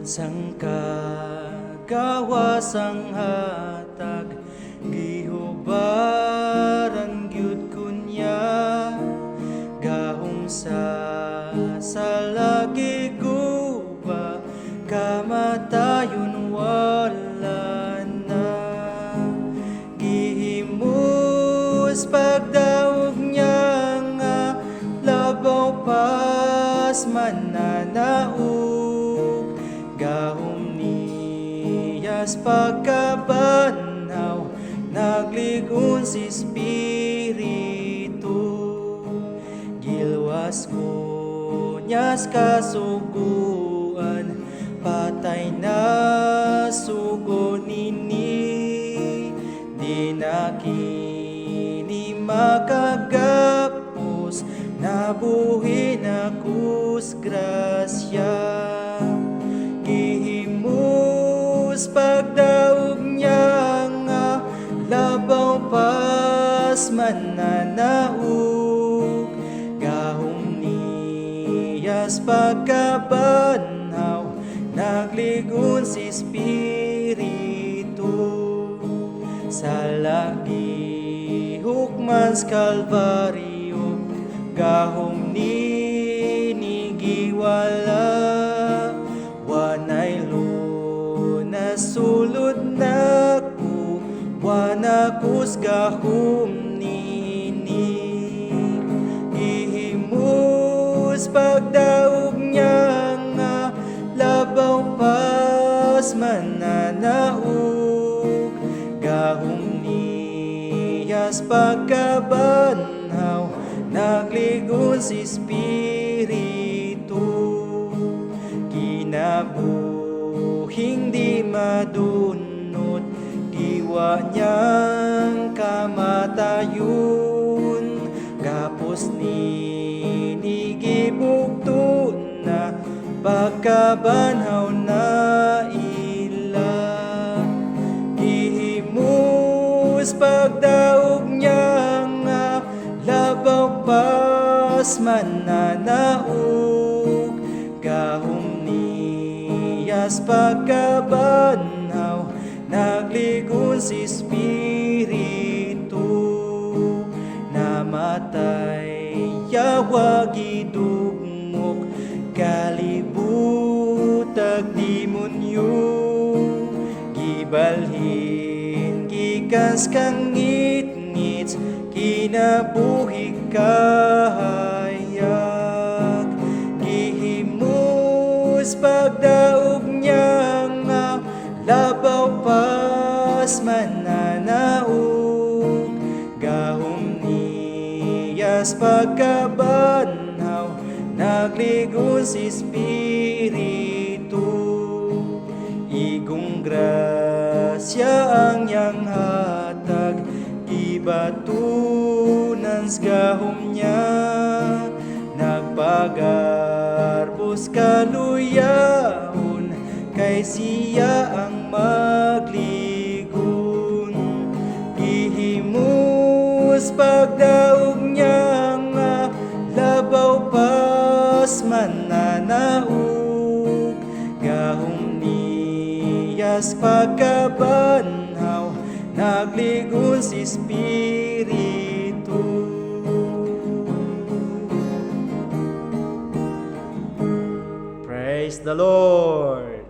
Sangkagawas ang hatag gihubaran gyud kunya gahom sa salagi guba kamatayon wala na gihimus pagdaog niya nga labaw pas mananaog gahom niyas pagkabanhaw nagligon si Espiritu gilwas ko niyas kasuguan patay na sugo nini di na kini makagapos nabuhi na kus grasya gihimus pagdaog niya nga labaw pas mananaog gahom niyas pagkabanhaw nagligon si Espiritu sa lagi hukmans Kalbaryo gahom ninigiwala wanay lunas sulod naku wanakus gahom nini gihimus pagdaog niya nga labaw pas mananaog gahom niyas pagkabanhaw nagligon si Espiritu kinabuhing di madunot giwa niyang kamatayon gapos ni gibugto na pagkabanhaw na ila gihimus pagdaog niya nga labaw pas mananaog gahom niyas pagkabanhaw nagligon si Espiritu namatay yawa gidugmok kalibutag demonyo gibalhin gikas kang ngit-ngits kinabuhi kahayag gihimus pagdaog niya nga labaw pas mananaog gahom niyas pagkabanhaw nagligon si Espiritu igong grasya ang yang hatag gibatunan gahom niya nagpagarbos kaluyahon kay siya ang magligon gihimus pagdaog niya nga labaw pas mananaog gahom niyas pagkabanhaw nagligon si Espiritu. Praise the Lord.